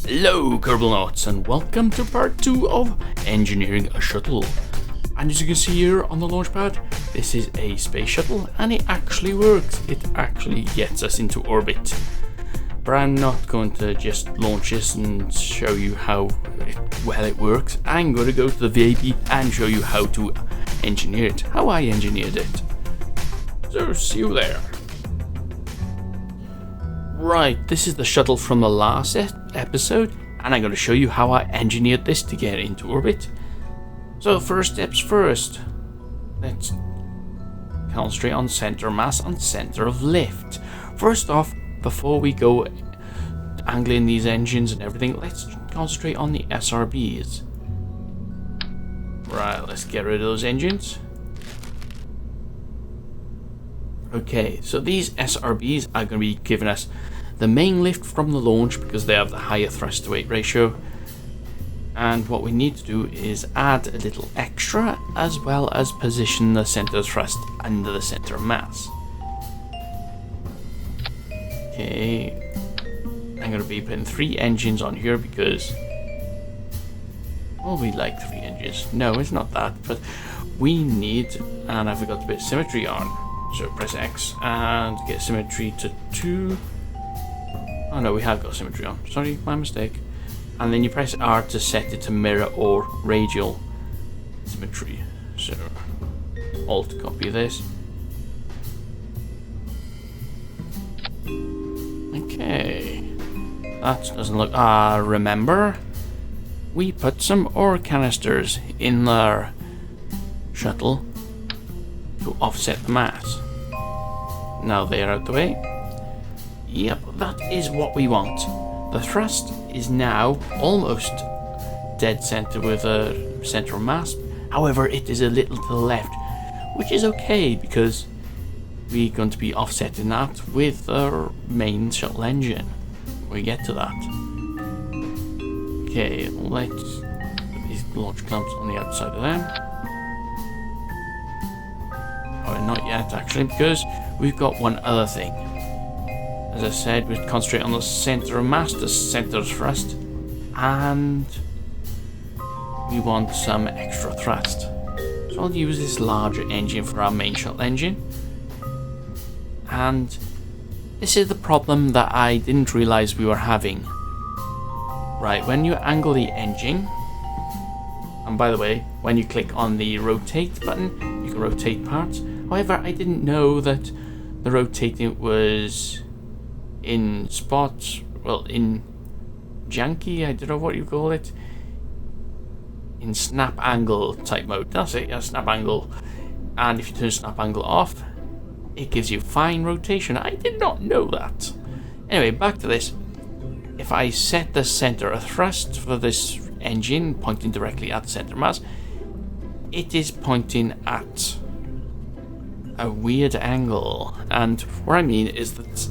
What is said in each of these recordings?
Hello Kerbal and welcome to part 2 of engineering a shuttle. And as you can see here on the launch pad, this is a space shuttle and it actually works. It actually gets us into orbit. But I'm not going to just launch this and show you how well it works. I'm going to go to the VAB and show you how to engineer it, how I engineered it. So see you there. Right, this is the shuttle from the last episode, and I'm going to show you how I engineered this to get into orbit. So first steps first, let's concentrate on center of mass and center of lift. First off, before we go angling these engines and everything, let's concentrate on the SRBs. Right, let's get rid of those engines. Okay, so these SRBs are going to be giving us the main lift from the launch because they have the higher thrust to weight ratio. And what we need to do is add a little extra as well as position the center of thrust under the center of mass. Okay, I'm going to be putting 3 engines on here because, well, we like 3 engines. No, it's not that, but we need, and I forgot to put symmetry on. So press X and get symmetry to 2. Oh no, we have got symmetry on. Sorry, my mistake. And then you press R to set it to mirror or radial symmetry. So Alt copy this. Okay. That doesn't look... remember? We put some ore canisters in the shuttle to offset the mass. Now they're out the way. Yep, that is what we want. The thrust is now almost dead center with a center of mass. However, it is a little to the left, which is okay because we're going to be offsetting that with our main shuttle engine. We get to that. Okay, let's put these launch clamps on the outside of them. Oh, not yet actually, because we've got one other thing. As I said, we concentrate on the center of mass, the center of thrust, and we want some extra thrust. So I'll use this larger engine for our main shuttle engine. And this is the problem that I didn't realize we were having. Right, when you angle the engine, and by the way, when you click on the rotate button, you can rotate parts. However, I didn't know that the rotating was in spots, well, in janky, I don't know what you call it, in snap angle type mode. That's it, yeah, snap angle. And if you turn snap angle off, it gives you fine rotation. I did not know that. Anyway, back to this. If I set the center of thrust for this engine pointing directly at the center of mass, it is pointing at a weird angle. And what I mean is that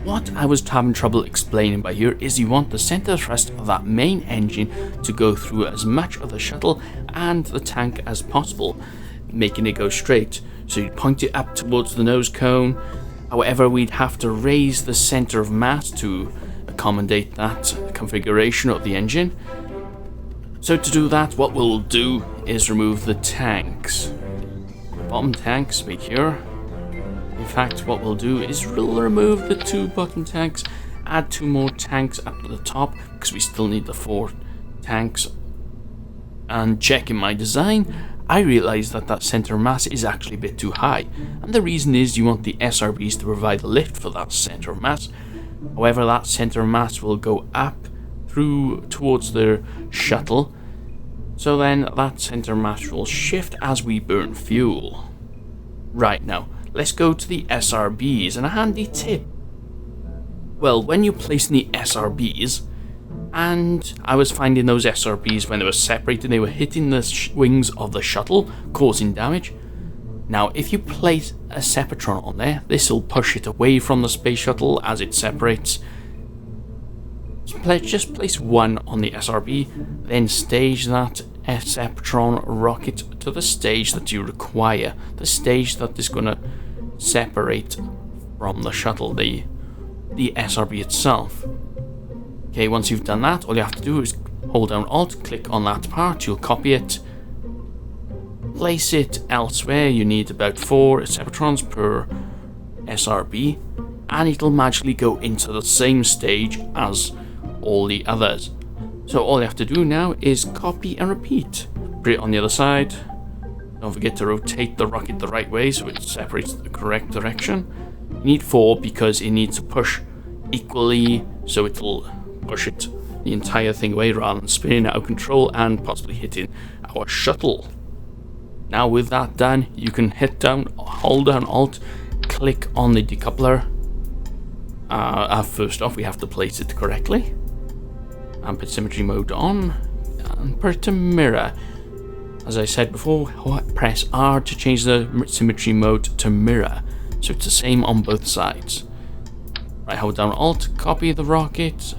what I was having trouble explaining by here is you want the center of thrust of that main engine to go through as much of the shuttle and the tank as possible, making it go straight. So you'd point it up towards the nose cone. However, we'd have to raise the center of mass to accommodate that configuration of the engine. So to do that, what we'll do is remove the tanks. The bottom tanks be here. In fact, what we'll do is we'll remove the 2 bottom tanks, add 2 more tanks up at the top because we still need the 4 tanks. And checking my design, I realized that that center of mass is actually a bit too high. And the reason is you want the SRBs to provide the lift for that center of mass. However, that center of mass will go up through towards the shuttle. So then that center of mass will shift as we burn fuel. Right, now let's go to the SRBs, and a handy tip. Well, when you place in the SRBs, and I was finding those SRBs when they were separated, they were hitting the wings of the shuttle, causing damage. Now, if you place a Sepatron on there, this will push it away from the space shuttle as it separates. Just place 1 on the SRB, then stage that Sepatron rocket to the stage that you require, the stage that is going to separate from the shuttle, the SRB itself. Okay, once you've done that, all you have to do is hold down Alt, click on that part, you'll copy it, place it elsewhere. You need about 4 Separatrons per SRB, and it'll magically go into the same stage as all the others. So all you have to do now is copy and repeat. Put it on the other side. Don't forget to rotate the rocket the right way so it separates the correct direction. You need 4 because it needs to push equally, so it'll push it the entire thing away rather than spinning out of control and possibly hitting our shuttle. Now with that done, you can hold down Alt, click on the decoupler. First off, we have to place it correctly. And put symmetry mode on. And put it to mirror. As I said before, press R to change the symmetry mode to mirror. So it's the same on both sides. Right, hold down Alt, copy the rocket.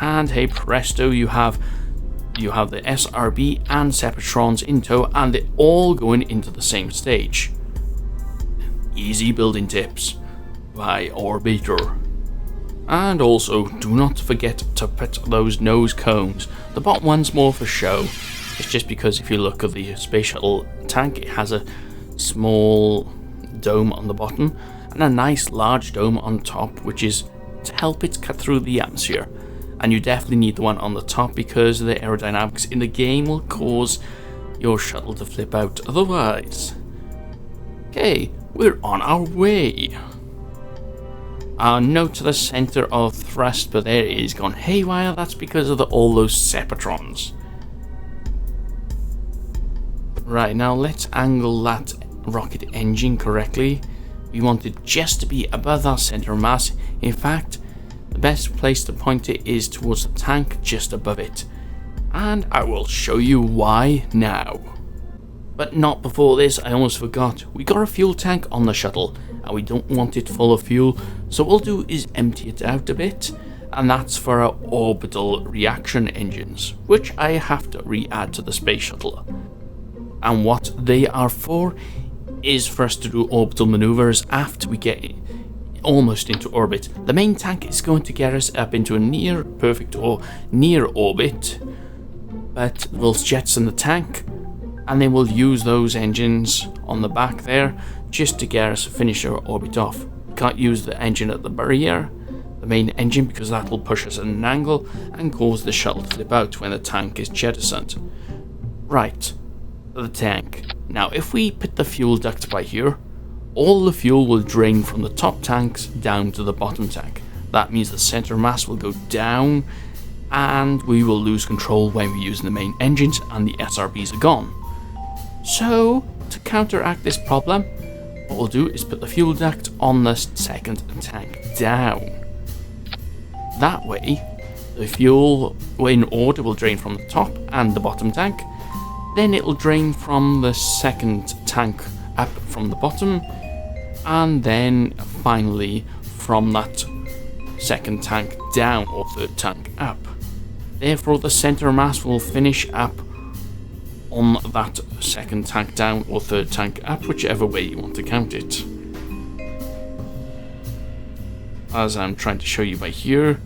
And hey presto, you have the SRB and Separatrons in tow, and they're all going into the same stage. Easy building tips by Orbiter. And also, do not forget to put those nose cones. The bottom one's more for show. It's just because if you look at the space shuttle tank, it has a small dome on the bottom and a nice large dome on top, which is to help it cut through the atmosphere. And you definitely need the one on the top because the aerodynamics in the game will cause your shuttle to flip out otherwise. Okay, we're on our way. Note to the center of thrust, but there it is gone haywire. That's because of all those Separatrons. Right, now let's angle that rocket engine correctly. We want it just to be above our center of mass. In fact, the best place to point it is towards the tank just above it. And I will show you why now. But not before this, I almost forgot. We got a fuel tank on the shuttle and we don't want it full of fuel. So what we'll do is empty it out a bit. And that's for our orbital reaction engines, which I have to re-add to the space shuttle. And what they are for is for us to do orbital maneuvers after we get almost into orbit. The main tank is going to get us up into a near perfect or near orbit, but we'll jettison the tank and then we'll use those engines on the back there just to get us finish our orbit off. Can't use the engine at the barrier, the main engine, because that will push us at an angle and cause the shuttle to flip out when the tank is jettisoned. Right, the tank. Now if we put the fuel duct by here, all the fuel will drain from the top tanks down to the bottom tank. That means the center mass will go down and we will lose control when we're using the main engines and the SRBs are gone. So to counteract this problem, what we'll do is put the fuel duct on the second tank down. That way the fuel in order will drain from the top and the bottom tank. Then it'll drain from the second tank up from the bottom, and then finally from that second tank down or third tank up. Therefore the center mass will finish up on that second tank down or third tank up, whichever way you want to count it. As I'm trying to show you by here,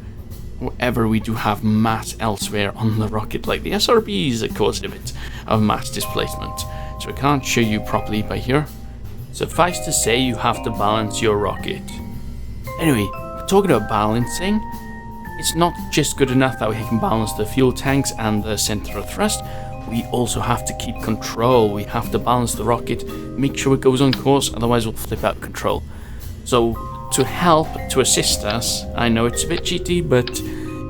wherever we do have mass elsewhere on the rocket, like the SRBs, are causing a bit of mass displacement, so I can't show you properly by here. Suffice to say, you have to balance your rocket. Anyway, talking about balancing, it's not just good enough that we can balance the fuel tanks and the center of thrust. We also have to keep control. We have to balance the rocket, make sure it goes on course, otherwise we'll flip out of control. So to help, to assist us, I know it's a bit cheaty, but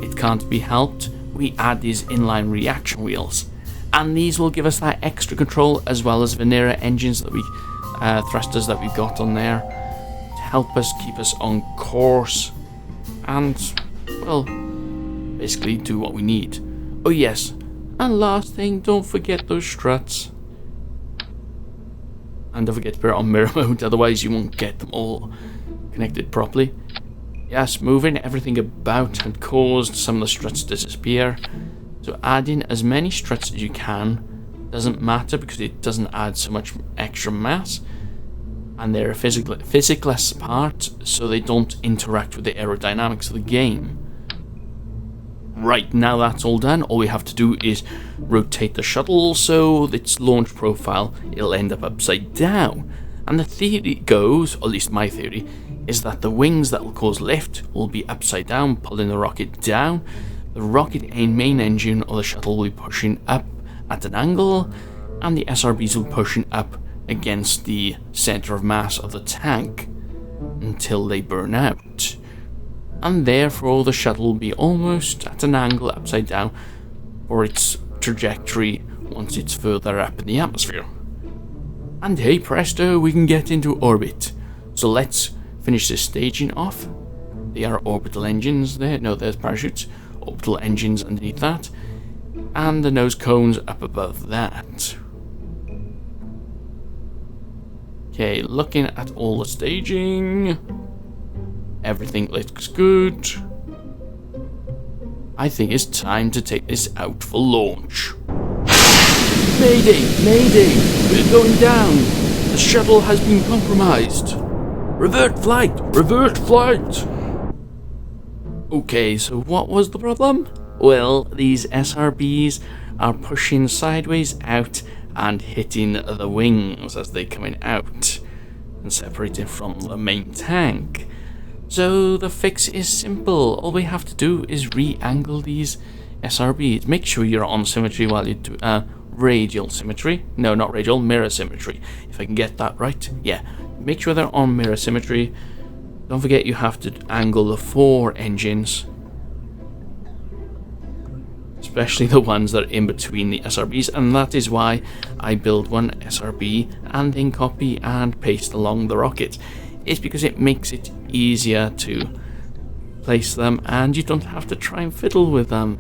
it can't be helped, we add these inline reaction wheels. And these will give us that extra control, as well as Venera engines that we thrusters that we've got on there, to help us keep us on course and, well, basically do what we need. Oh yes, and last thing, don't forget those struts. And don't forget to put it on mirror mode, otherwise you won't get them all connected properly. Yes, moving everything about had caused some of the struts to disappear. So add in as many struts as you can. Doesn't matter because it doesn't add so much extra mass. And they're a physicless part, so they don't interact with the aerodynamics of the game. Right, now that's all done, all we have to do is rotate the shuttle so its launch profile, it'll end up upside down. And the theory goes, or at least my theory, is that the wings that will cause lift will be upside down, pulling the rocket down. The rocket main engine or the shuttle will be pushing up at an angle, and the SRBs will be pushing up against the center of mass of the tank until they burn out. And therefore the shuttle will be almost at an angle upside down for its trajectory once it's further up in the atmosphere. And hey presto, we can get into orbit. So let's finish this staging off. They are orbital engines there, no, there's parachutes, orbital engines underneath that, and the nose cones up above that. Okay, looking at all the staging, everything looks good. I think it's time to take this out for launch. Mayday! Mayday! We're going down! The shuttle has been compromised! Revert flight! Revert flight! Okay, so what was the problem? Well, these SRBs are pushing sideways out and hitting the wings as they're coming out and separating from the main tank. So the fix is simple. All we have to do is re-angle these SRBs. Make sure you're on symmetry while you do radial symmetry. No, not radial, mirror symmetry. If I can get that right. Yeah, make sure they're on mirror symmetry. Don't forget you have to angle the 4 engines, especially the ones that are in between the SRBs, and that is why I build one SRB and then copy and paste along the rocket. It's because it makes it easier to place them and you don't have to try and fiddle with them.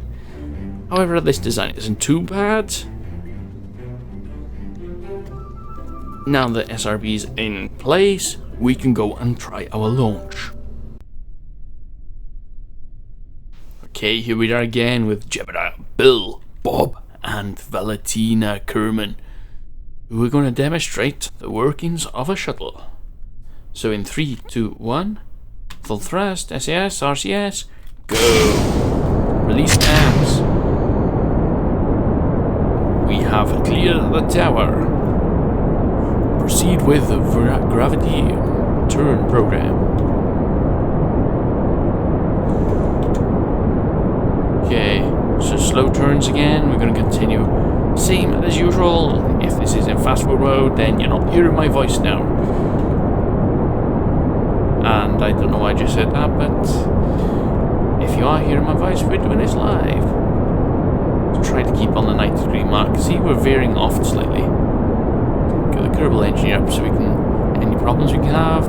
However, this design isn't too bad. Now the SRB's in place, we can go and try our launch. Okay, here we are again with Gemini, Bill, Bob, and Valentina Kerman, who are going to demonstrate the workings of a shuttle. So in 3, 2, 1, full thrust, SAS, RCS, go! Release cams. We have cleared the tower. Proceed with the gravity turn program. Okay, so slow turns again. We're going to continue same as usual. If this is in fast forward mode, then you're not hearing my voice now. And I don't know why I just said that, but if you are hearing my voice, we're doing this live. So try to keep on the 90-degree mark. See, we're veering off slightly. Get the Kerbal engine up so we can, any problems we can have,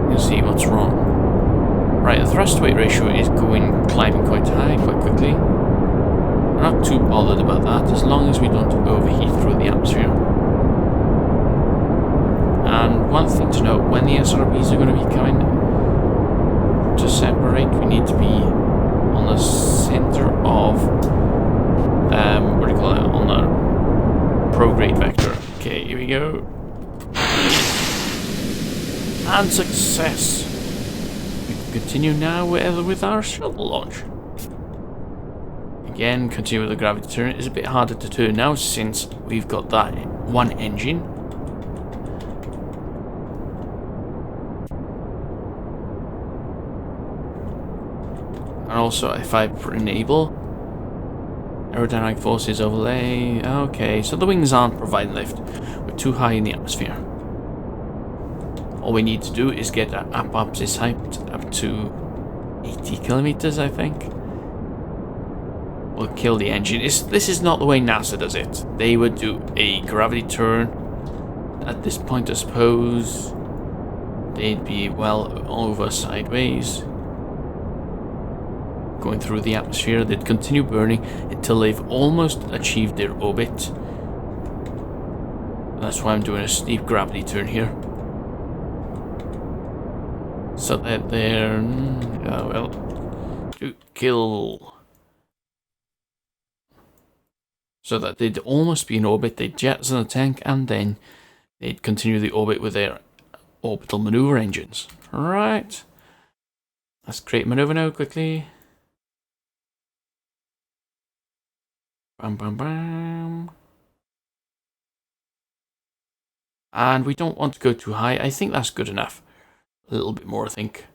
we'll see what's wrong. Right, the thrust-to-weight ratio is climbing quite high, quite quickly. We're not too bothered about that, as long as we don't overheat through the atmosphere. And one thing to note, when the SRBs are going to be coming to separate, we need to be on the center of, what do you call it, on the prograde vector. Okay, here we go. And success! We can continue now with our shuttle launch. Again, continue with the gravity turn. It's a bit harder to turn now since we've got that one engine. And also, if I enable aerodynamic forces overlay, okay, so the wings aren't providing lift. We're too high in the atmosphere. All we need to do is get our apoapsis height up to 80 kilometers, I think. We'll kill the engine. This is not the way NASA does it. They would do a gravity turn. At this point, I suppose they'd be well over sideways, going through the atmosphere. They'd continue burning until they've almost achieved their orbit. That's why I'm doing a steep gravity turn here, so that they're to kill, so that they'd almost be in orbit. They'd jettison the tank and then they'd continue the orbit with their orbital maneuver engines. Right, let's create maneuver now quickly. Bam, bam, bam. And we don't want to go too high. I think that's good enough. A little bit more, I think.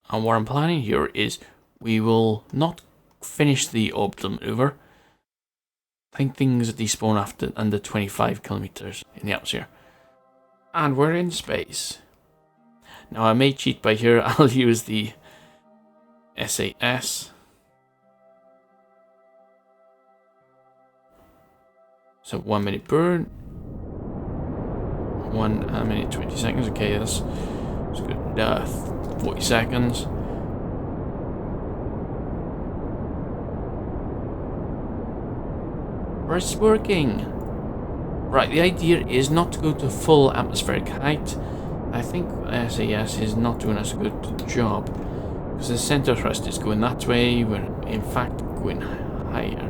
And what I'm planning here is we will not finish the orbital maneuver. I think things despawn after under 25 kilometers in the atmosphere. And we're in space. Now I may cheat by here. I'll use the SAS. So 1 minute burn. 1 minute 20 seconds. Okay, that's good. 40 seconds. It's working. Right, the idea is not to go to full atmospheric height. I think SAS is not doing us a good job because the center thrust is going that way. We're in fact going higher.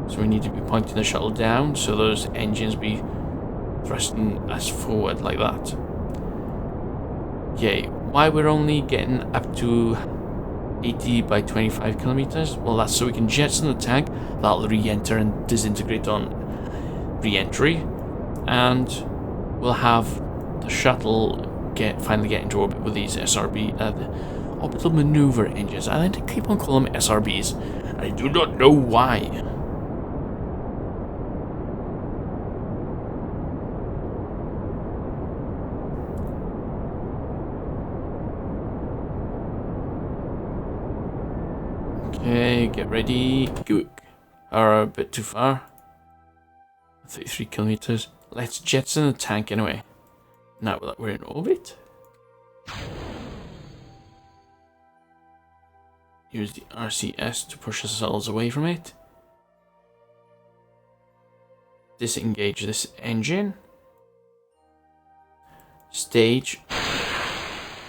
So we need to be pointing the shuttle down so those engines be thrusting us forward like that. Okay, why we're only getting up to 80 by 25 kilometers? Well, that's so we can jettison the tank, that'll re-enter and disintegrate on re-entry, and we'll have the shuttle finally get into orbit with these SRB, the orbital maneuver engines. I think I keep on calling them SRBs. I do not know why. Okay, get ready. Go. Are a bit too far. 33 kilometers. Let's jettison the tank anyway. Now that we're in orbit. Use the RCS to push ourselves away from it. Disengage this engine. Stage.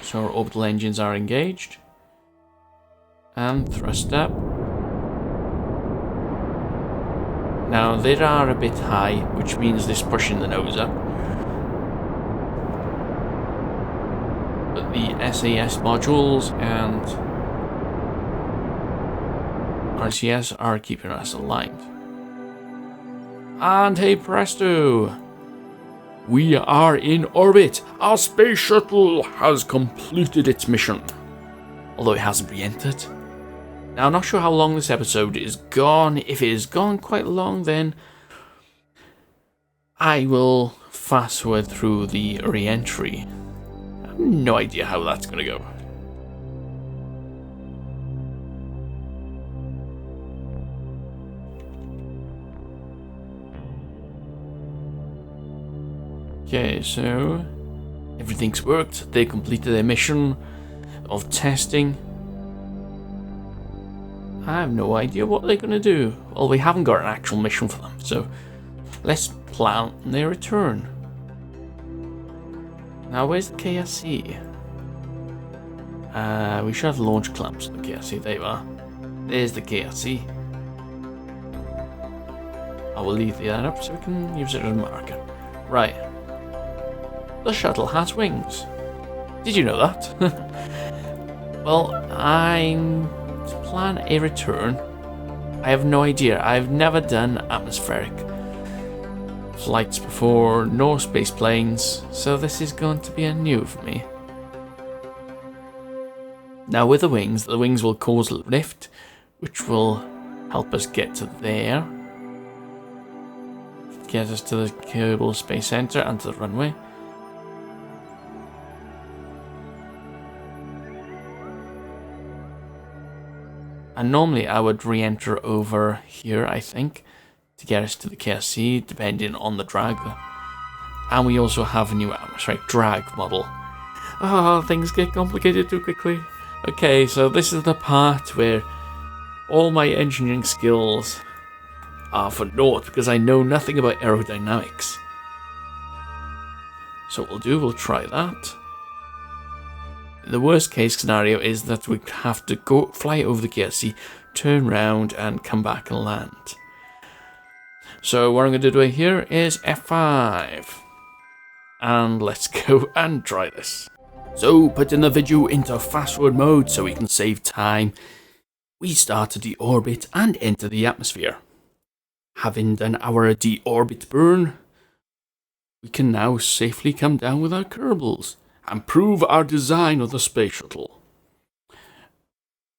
So our orbital engines are engaged. And thrust up. Now they are a bit high, which means this pushing the nose up. But the SAS modules and RCS are keeping us aligned. And hey presto! We are in orbit! Our space shuttle has completed its mission. Although it hasn't re-entered. Now, I'm not sure how long this episode is gone. If it is gone quite long, then I will fast forward through the re-entry. I have no idea how that's going to go. Okay, so everything's worked. They completed their mission of testing. I have no idea what they're going to do. Well, we haven't got an actual mission for them, so let's plan their return. Now, where's the KSC? We should have launch clamps on the KSC. There you are. There's the KSC. I will leave that up so we can use it as a marker. Right. The shuttle has wings. Did you know that? Well, I'm to plan a return. I have no idea. I've never done atmospheric flights before, nor space planes, so this is going to be a new for me. Now with the wings will cause a lift, which will help us get to there. Get us to the Kerbal Space Center and to the runway. And normally I would re-enter over here, I think, to get us to the KSC, depending on the drag. And we also have a new atmospheric drag model. Oh, things get complicated too quickly. Okay, so this is the part where all my engineering skills are for naught, because I know nothing about aerodynamics. So what we'll try that. The worst case scenario is that we have to go fly over the KSC, turn round and come back and land. So what I'm going to do here is F5. And let's go and try this. So putting the video into fast forward mode so we can save time. We start to deorbit and enter the atmosphere. Having done our deorbit burn, we can now safely come down with our Kerbals and prove our design of the space shuttle.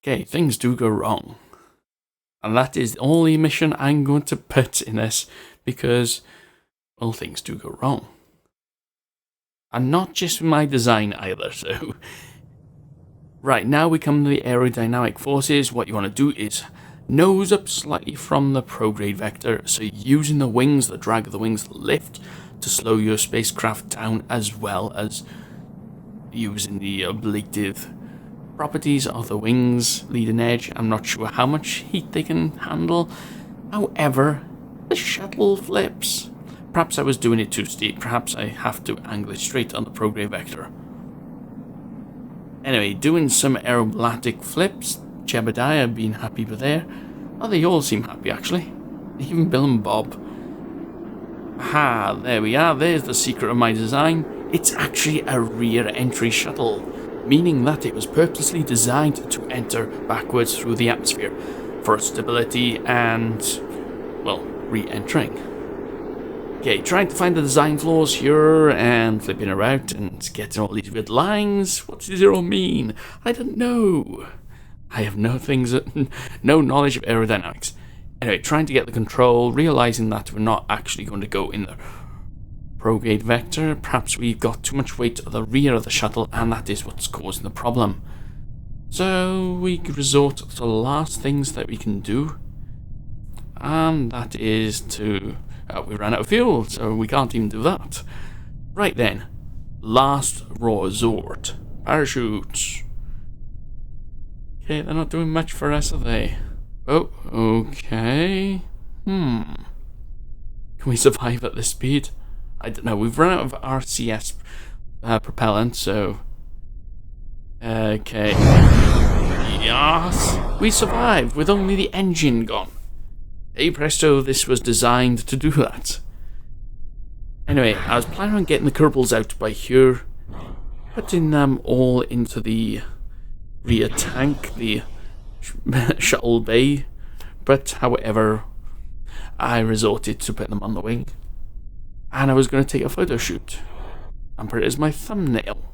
Okay, things do go wrong. And that is the only mission I'm going to put in this because, well, things do go wrong. And not just with my design either, so... Right, now we come to the aerodynamic forces. What you want to do is nose up slightly from the prograde vector, so using the wings, the drag of the wings, lift to slow your spacecraft down, as well as using the ablative properties of the wings leading edge. I'm not sure how much heat they can handle. However, the shuttle flips. Perhaps I was doing it too steep. Perhaps I have to angle it straight on the prograde vector. Anyway, doing some aerobatic flips. Jebediah being happy with there. Oh, they all seem happy actually. Even Bill and Bob. Aha, there we are. There's the secret of my design. It's actually a rear entry shuttle, meaning that it was purposely designed to enter backwards through the atmosphere for stability and, well, re-entering. Okay, trying to find the design flaws here and flipping around and getting all these weird lines. What does it all mean? I don't know. I have no knowledge of aerodynamics. Anyway, trying to get the control, realizing that we're not actually going to go in the prograde vector. Perhaps we've got too much weight at the rear of the shuttle, and that is what's causing the problem. So we resort to the last things that we can do, and that is to... we ran out of fuel, so we can't even do that. Right then, last resort. Parachutes. Okay, they're not doing much for us, are they? Oh, okay. Can we survive at this speed? I don't know. We've run out of RCS propellant, so... Okay. Yes! We survived with only the engine gone. Hey presto, this was designed to do that. Anyway, I was planning on getting the Kerbals out by here, putting them all into the rear tank, the shuttle bay, but however, I resorted to putting them on the wing, and I was going to take a photo shoot and put it as my thumbnail.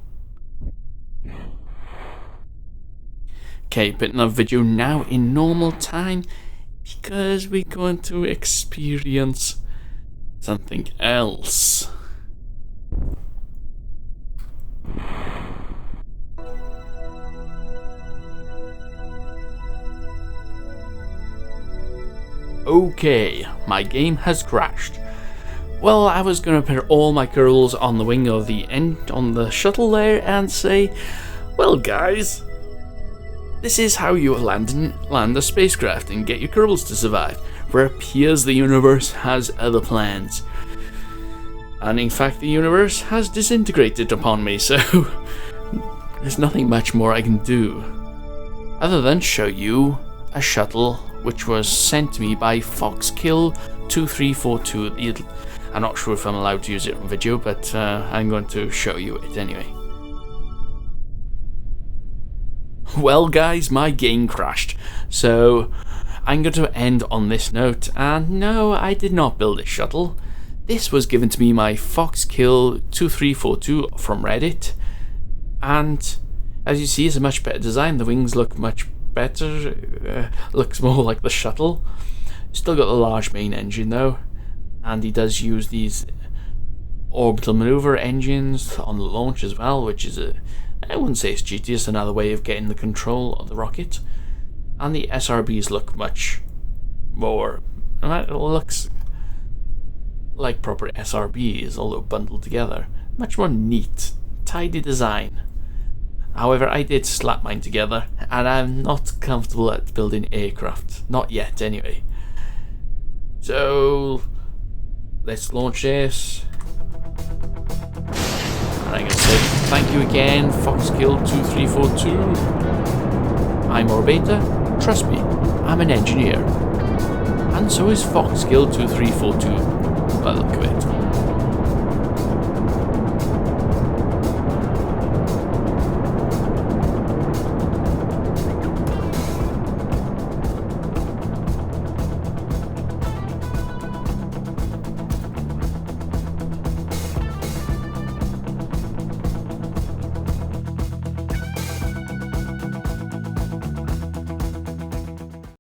Okay, putting a video now in normal time, because we're going to experience something else. Okay, my game has crashed. Well, I was going to put all my Kerbals on the wing of the end on the shuttle there and say, well guys, this is how you land a spacecraft and get your Kerbals to survive, for it appears the universe has other plans. And in fact, the universe has disintegrated upon me, so there's nothing much more I can do, other than show you a shuttle which was sent to me by Foxkill 2342. I'm not sure if I'm allowed to use it on video, but I'm going to show you it anyway. Well guys, my game crashed, so I'm going to end on this note, and no, I did not build a shuttle. This was given to me by Foxkill 2342 from Reddit, and as you see, it's a much better design. The wings look much better, looks more like the shuttle. Still got the large main engine though, and he does use these orbital maneuver engines on the launch as well, which is I wouldn't say it's cheaty, it's another way of getting the control of the rocket. And the SRBs look much more, it looks like proper SRBs, although bundled together. Much more neat, tidy design. However, I did slap mine together, and I'm not comfortable at building aircraft. Not yet, anyway. So, let's launch this. And I'm going to say thank you again, Foxkill2342. I'm Orbeta. Trust me, I'm an engineer. And so is Foxkill2342, by the look of it.